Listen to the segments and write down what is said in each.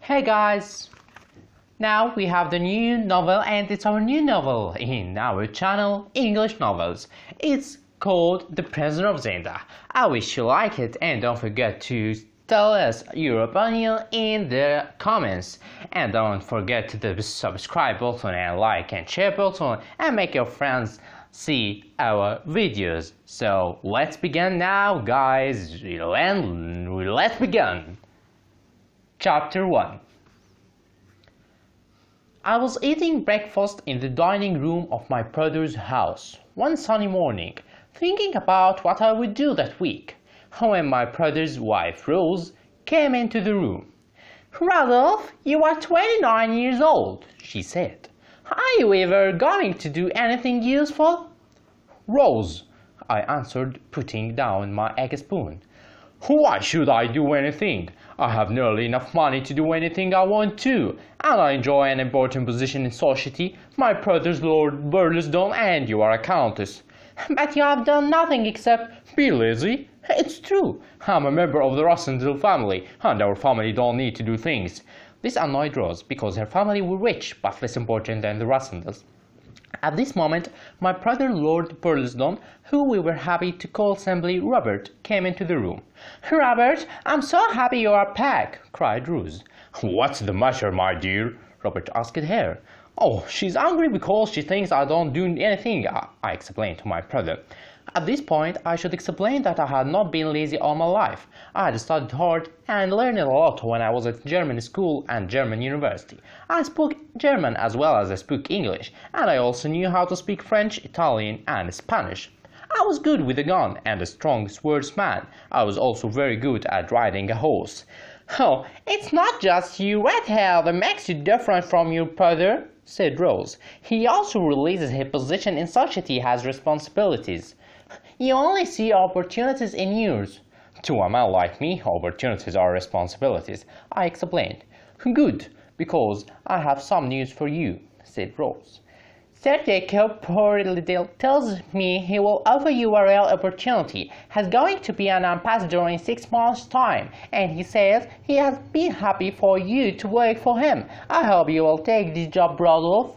Hey guys! Now we have the new novel, and it's our new novel in our channel, English Novels. It's called The Prisoner of Zenda. I wish you like it, and don't forget to tell us your opinion in the comments. And don't forget to subscribe button and like and share button and make your friends see our videos. So let's begin now, guys. Let's begin. Chapter 1. I was eating breakfast in the dining room of my brother's house one sunny morning, thinking about what I would do that week, when my brother's wife, Rose, came into the room. "Rudolph, you are 29 years old," she said. "Are you ever going to do anything useful?" "Rose," I answered, putting down my egg spoon. "Why should I do anything? I have nearly enough money to do anything I want to, and I enjoy an important position in society. My brother's Lord Burlesdon, and you are a countess." "But you have done nothing except be lazy." "It's true. I'm a member of the Rossendale family, and our family don't need to do things." This annoyed Rose, because her family were rich, but less important than the Rossendales. At this moment, my brother Lord Burlesdon, who we were happy to call simply Robert, came into the room. "Robert, I'm so happy you are back," cried Rose. "What's the matter, my dear?" Robert asked her. "Oh, she's angry because she thinks I don't do anything," I explained to my brother. At this point, I should explain that I had not been lazy all my life. I had studied hard and learned a lot when I was at German school and German university. I spoke German as well as I spoke English, and I also knew how to speak French, Italian, and Spanish. I was good with a gun and a strong swordsman. I was also very good at riding a horse. "Oh, it's not just your red hair that makes you different from your brother," said Rose. "He also realizes his position in society has responsibilities. You only see opportunities in yours." "To a man like me, opportunities are responsibilities," I explained. "Good, because I have some news for you," said Rose. "Sir Jacob Portledale tells me he will offer you a real opportunity. He's going to be an ambassador in 6 months' time, and he says he has been happy for you to work for him. I hope you will take this job, Rudolph."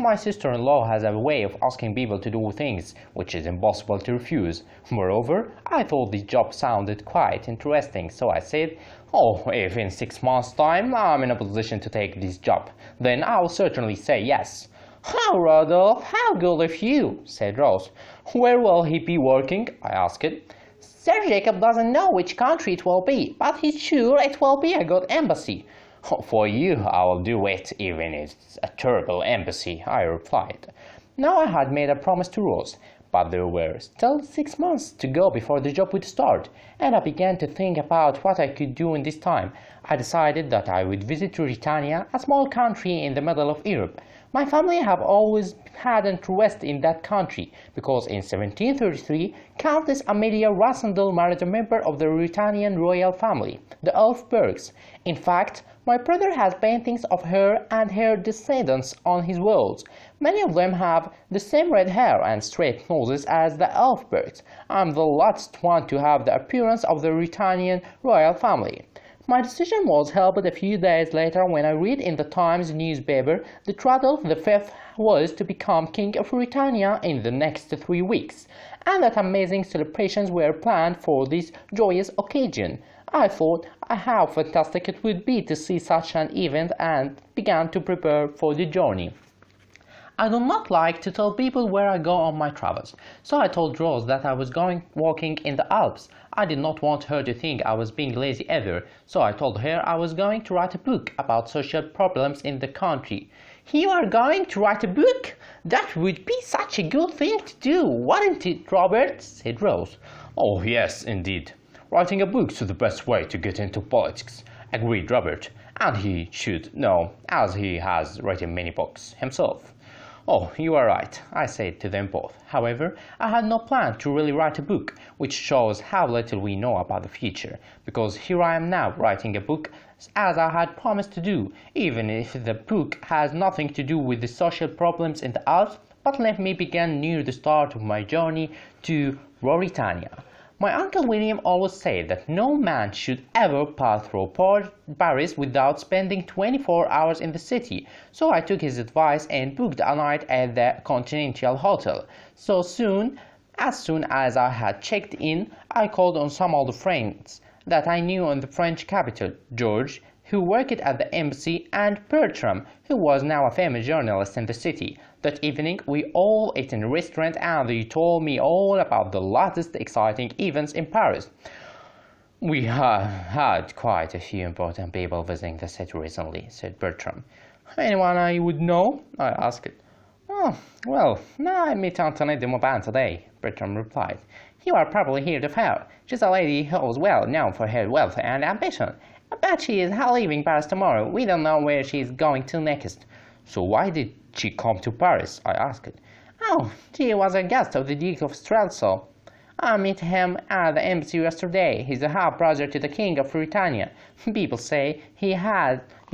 My sister-in-law has a way of asking people to do things which is impossible to refuse. Moreover, I thought this job sounded quite interesting, so I said, "Oh, if in 6 months' time I'm in a position to take this job, then I'll certainly say yes." "Oh, Rudolph, how good of you," said Rose. "Where will he be working?" I asked. "Sir Jacob doesn't know which country it will be, but he's sure it will be a good embassy." "For you, I'll do it, even if it's a terrible embassy," I replied. Now I had made a promise to Rose, but there were still 6 months to go before the job would start, and I began to think about what I could do in this time. I decided that I would visit Ruritania, a small country in the middle of Europe. My family have always had interest in that country, because in 1733, Countess Amelia Rossendale married a member of the Ruritanian royal family, the Elfbergs. In fact, my brother has paintings of her and her descendants on his walls. Many of them have the same red hair and straight noses as the Elfbergs. I'm the last one to have the appearance of the Ruritanian royal family. My decision was helped a few days later when I read in the Times newspaper that Rudolph V was to become King of Ruritania in the next 3 weeks, and that amazing celebrations were planned for this joyous occasion. I thought how fantastic it would be to see such an event, and began to prepare for the journey. I do not like to tell people where I go on my travels, so I told Rose that I was going walking in the Alps. I did not want her to think I was being lazy either, so I told her I was going to write a book about social problems in the country. "You are going to write a book? That would be such a good thing to do, wouldn't it, Robert?" said Rose. "Oh, yes, indeed. Writing a book's the best way to get into politics," agreed Robert, "and he should know, as he has written many books himself." "Oh, you are right," I said to them both. However, I had no plan to really write a book, which shows how little we know about the future, because here I am now writing a book as I had promised to do, even if the book has nothing to do with the social problems in the Alps. But let me begin near the start of my journey to Ruritania. My Uncle William always said that no man should ever pass through Paris without spending 24 hours in the city, so I took his advice and booked a night at the Continental Hotel. As soon as I had checked in, I called on some old friends that I knew in the French capital, George, who worked at the embassy, and Bertram, who was now a famous journalist in the city. That evening we all ate in a restaurant and they told me all about the latest exciting events in Paris. We have had quite a few important people visiting the city recently, said Bertram. Anyone I would know? I asked. Oh, well, I met Antoinette de Maubin today, Bertram replied. You are probably heard of her. She's a lady who is well known for her wealth and ambition. But she is leaving Paris tomorrow. We don't know where she is going to next. So why did she come to Paris? I asked. Oh, she was a guest of the Duke of Strelso. I met him at the embassy yesterday. He's a half-brother to the King of Britannia. People say he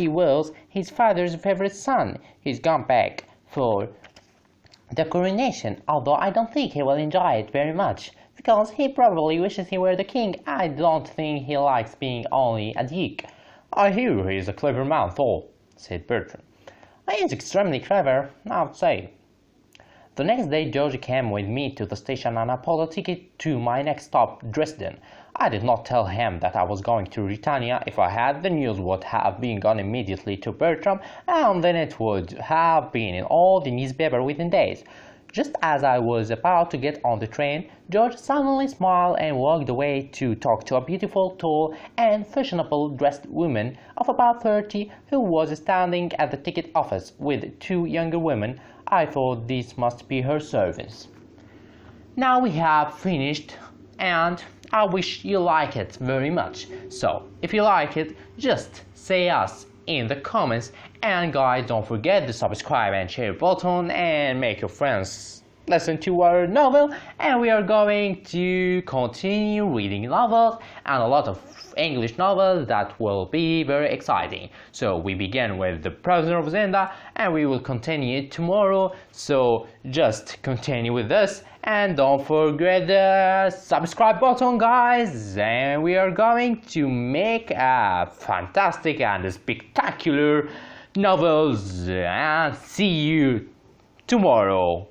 was his father's favorite son. He's gone back for the coronation, although I don't think he will enjoy it very much, because he probably wishes he were the king. I don't think he likes being only a duke. I hear he is a clever man, though, said Bertram. He is extremely clever, I would say. The next day George came with me to the station and I bought a ticket to my next stop, Dresden. I did not tell him that I was going to Britannia. If I had, the news would have been gone immediately to Bertram, and then it would have been in all the newspapers within days. Just as I was about to get on the train, George suddenly smiled and walked away to talk to a beautiful, tall, and fashionable dressed woman of about 30 who was standing at the ticket office with two younger women. I thought these must be her servants. Now we have finished, and I wish you like it very much. So, if you like it, just say us in the comments, and guys, don't forget the subscribe and share button and make your friends listen to our novel. And we are going to continue reading novels and a lot of English novels that will be very exciting. So we begin with The Prisoner of Zenda and we will continue tomorrow, so just continue with us and don't forget the subscribe button, guys, and we are going to make a fantastic and spectacular novels, and see you tomorrow.